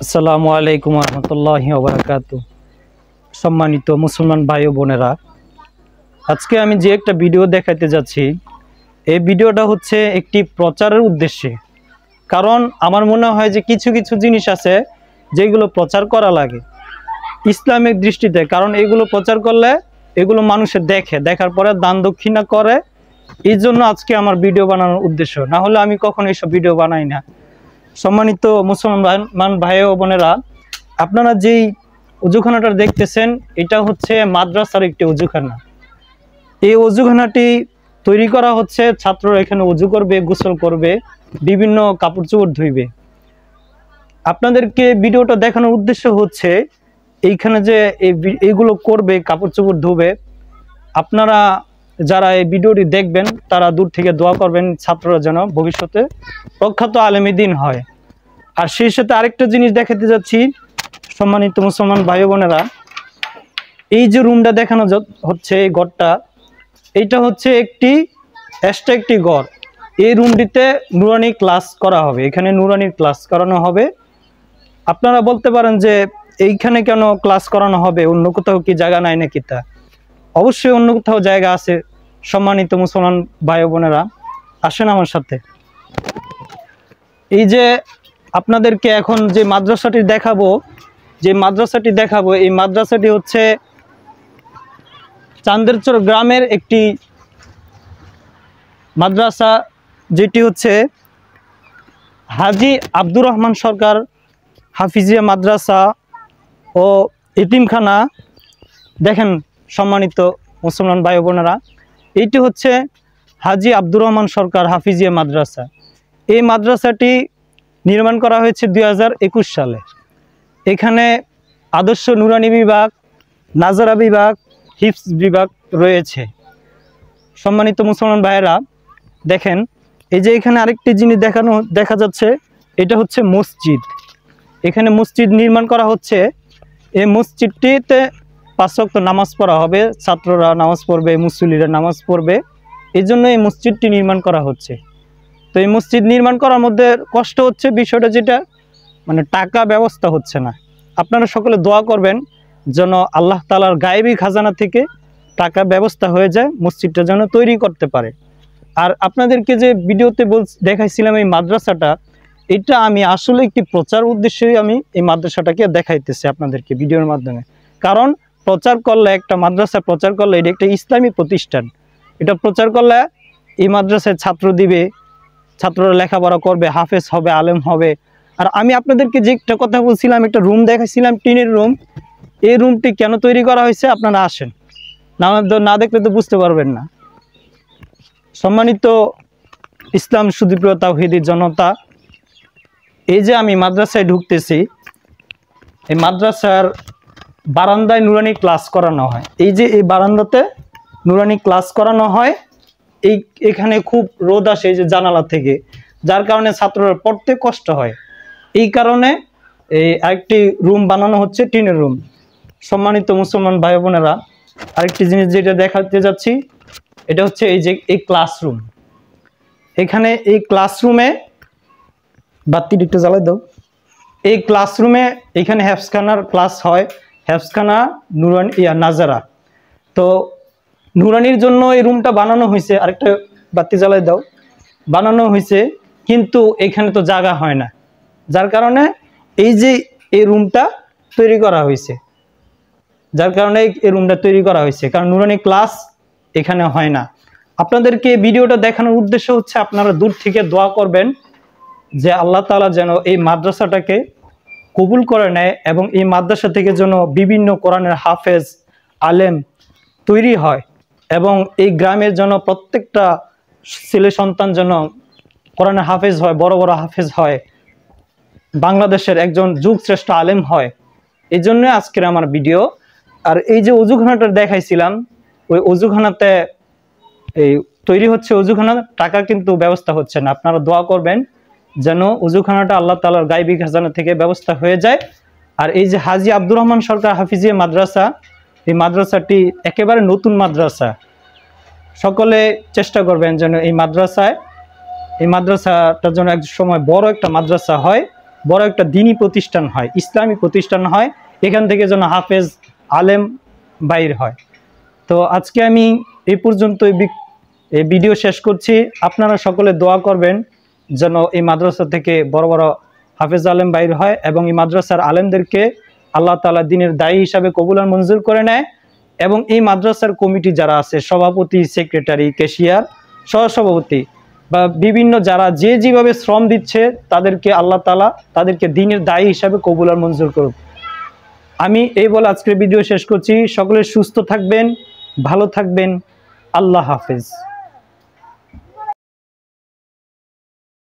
আসসালামু আলাইকুম রহমতুল্লাহি ওয়া বারাকাতুহু। সম্মানিত মুসলমান ভাই ও বোনেরা, আজকে আমি যে একটা ভিডিও দেখাতে যাচ্ছি, এই ভিডিওটা হচ্ছে একটি প্রচারের উদ্দেশ্যে। কারণ আমার মনে হয় যে কিছু কিছু জিনিস আছে যেগুলো প্রচার করা লাগে ইসলামিক দৃষ্টিতে। কারণ এগুলো প্রচার করলে এগুলো মানুষে দেখার পরে দান দক্ষিণা করে। এই জন্য আজকে আমার ভিডিও বানানোর উদ্দেশ্য, না হলে আমি কখনো এইসব ভিডিও বানাই না। সম্মানিত মুসলমান ভাই ও বোনেরা, আপনারা যেই অজুখানাটা দেখতেছেন, এটা হচ্ছে মাদ্রাসার একটি অজুখানা। এই অজুখানাটি তৈরি করা হচ্ছে, ছাত্ররা এখানে অজু করবে, গোসল করবে, বিভিন্ন কাপড় চোপড় ধুইবে। আপনাদেরকে ভিডিওটা দেখানোর উদ্দেশ্য হচ্ছে এইখানে যে এইগুলো করবে, কাপড় চোপড় ধুবে, আপনারা যারা এই ভিডিওটি দেখবেন তারা দূর থেকে দোয়া করবেন ছাত্ররা যেন ভবিষ্যতে প্রখ্যাত আলেমে দ্বীন হয়। আর সেই সাথে আরেকটা জিনিস দেখাতে যাচ্ছি, সম্মানিত মুসলমান ভাই বোনেরা, এই যে রুমটা দেখানো হচ্ছে, এই ঘরটা, এইটা হচ্ছে একটি ঘর। এই রুমটিতে নুরানি ক্লাস করা হবে, এখানে নুরানির ক্লাস করানো হবে। আপনারা বলতে পারেন যে এইখানে কেন ক্লাস করানো হবে, অন্য কোথাও কি জায়গা নাই নাকি? তা অবশ্যই অন্য কোথাও জায়গা আছে। সম্মানিত মুসলমান ভাই বোনেরা, আসেন আমার সাথে। এই যে আপনাদেরকে এখন যে মাদ্রাসাটি দেখাবো, এই মাদ্রাসাটি হচ্ছে চান্দেরচর গ্রামের একটি মাদ্রাসা, যেটি হচ্ছে হাজী আব্দুর রহমান সরকার হাফিজিয়া মাদ্রাসা ও এতিমখানা। দেখেন সম্মানিত মুসলমান ভাই বোনেরা, এইটি হচ্ছে হাজী আব্দুর রহমান সরকার হাফিজিয়া মাদ্রাসা। এই মাদ্রাসাটি নির্মাণ করা হয়েছে 2021 সালে। এখানে আদর্শ নুরানি বিভাগ, নাজারা বিভাগ, হিফজ বিভাগ রয়েছে। সম্মানিত মুসলমান ভাইয়েরা, দেখেন এই যে এখানে আরেকটি জিনিস দেখা যাচ্ছে, এটা হচ্ছে মসজিদ। এখানে মসজিদ নির্মাণ করা হচ্ছে। এই মসজিদটিতে 5 ওয়াক্ত নামাজ পড়া হবে, ছাত্ররা নামাজ পড়বে, মুসল্লিরা নামাজ পড়বে, এই জন্য এই মসজিদটি নির্মাণ করা হচ্ছে। তো এই মসজিদ নির্মাণ করার মধ্যে কষ্ট হচ্ছে বিষয়টা, যেটা মানে টাকা ব্যবস্থা হচ্ছে না। আপনারা সকলে দোয়া করবেন যেন আল্লাহ তাআলার গায়েবী খাজানা থেকে টাকা ব্যবস্থা হয়ে যায়, মসজিদটা যেন তৈরি করতে পারে। আর আপনাদেরকে যে ভিডিওতে দেখাইছিলাম এই মাদ্রাসাটা, এটা আমি আসলে একটি প্রচার উদ্দেশ্যেই আমি এই মাদ্রাসাটাকে দেখাইতেছি আপনাদেরকে ভিডিওর মাধ্যমে। কারণ প্রচার করলে, একটা মাদ্রাসা প্রচার করলে, এটা একটা ইসলামী প্রতিষ্ঠান। এটা প্রচার করলে এই মাদ্রাসায় ছাত্র দিবে, ছাত্ররা লেখাপড়া করবে, হাফেজ হবে, আলেম হবে। আর আমি আপনাদেরকে যে একটা কথা বলছিলাম, একটা রুম দেখাইছিলাম, টিনের রুম। এই রুমটি কেন তৈরি করা হয়েছে আপনারা আসেন, না দেখলে তো বুঝতে পারবেন না। সম্মানিত ইসলাম সুদীপ্রিয় তাওহীদি জনতা, এই যে আমি মাদ্রাসায় ঢুকতেছি, এই মাদ্রাসার বারান্দায় নুরানি ক্লাস করানো হয়। এই যে এই বারান্দাতে নুরানি ক্লাস করানো হয়। এখানে খুব রোদ আসে এই যে জানালা থেকে, যার কারণে ছাত্ররা পড়তে কষ্ট হয়। এই কারণে এই আরেকটি রুম বানানো হচ্ছে, টিনের রুম। সম্মানিত মুসলমান ভাই বোনেরা, আরেকটি জিনিস যেটা দেখাতে যাচ্ছি, এটা হচ্ছে এই যে এই ক্লাসরুম। এখানে এই ক্লাসরুমে বাতিটা একটু জ্বালাই দাও। এই ক্লাসরুমে এখানে হেফজখানার ক্লাস হয়, হেফজখানা, নুরানি, নাজারা। তো নুরানির জন্য এই রুমটা বানানো হয়েছে। আরেকটা বাতি জ্বালাই দাও। বানানো হয়েছে, কিন্তু এখানে তো জায়গা হয় না, যার কারণে এই যে এই রুমটা তৈরি করা হয়েছে। কারণ নুরানি ক্লাস এখানে হয় না। আপনাদেরকে ভিডিওটা দেখানোর উদ্দেশ্য হচ্ছে আপনারা দূর থেকে দোয়া করবেন যে আল্লাহ তাআলা যেন এই মাদ্রাসাটাকে কবুল করে নেয়, এবং এই মাদ্রাসা থেকে যেন বিভিন্ন কোরআনের হাফেজ, আলেম তৈরি হয়, এবং এই গ্রামের যেন প্রত্যেকটা ছেলে সন্তান যেন কোরআনের হাফেজ হয়, বড় বড় হাফেজ হয়, বাংলাদেশের একজন যুগ শ্রেষ্ঠ আলেম হয়। এই জন্য আজকের আমার ভিডিও। আর এই যে অজুখানাটা দেখাইছিলাম, ওই অজুখানাতে এই তৈরি হচ্ছে অজুখানা, টাকা কিন্তু ব্যবস্থা হচ্ছে না। আপনারা দোয়া করবেন যেন অজুখানাটা আল্লাহ তাআলার গায়বী খাজানা থেকে ব্যবস্থা হয়ে যায়। আর এই যে হাজী আব্দুর রহমান সরকার হাফিজিয়া মাদ্রাসা, এই মাদ্রাসাটি একেবারে নতুন মাদ্রাসা। সকলে চেষ্টা করবেন যেন এই মাদ্রাসাটার জন্য এক সময় বড় একটা মাদ্রাসা হয়, বড় একটা দ্বীনি প্রতিষ্ঠান হয়, ইসলামী প্রতিষ্ঠান হয়, এখান থেকে যেন হাফেজ আলেম বাইর হয়। তো আজকে আমি এই পর্যন্ত এই ভিডিও শেষ করছি। আপনারা সকলে দোয়া করবেন যেন এই মাদ্রাসা থেকে বড় বড় হাফেজ আলেম বাইর হয় এবং এই মাদ্রাসার আলেমদেরকে আল্লাহ তাআলা দ্বীনের দায়ী হিসাবে কবুল আর মঞ্জুর করে নেয়, এবং এই মাদ্রাসার কমিটি যারা আছে, সভাপতি, সেক্রেটারি, ক্যাশিয়ার, সহসভাপতি বা বিভিন্ন যারা যেভাবে শ্রম দিচ্ছে, তাদেরকে আল্লাহ তাআলা তাদেরকে দ্বীনের দায়ী হিসাবে কবুল আর মঞ্জুর করুক। আমি এই বলে আজকের ভিডিও শেষ করছি। সকলে সুস্থ থাকবেন, ভালো থাকবেন। আল্লাহ হাফেজ।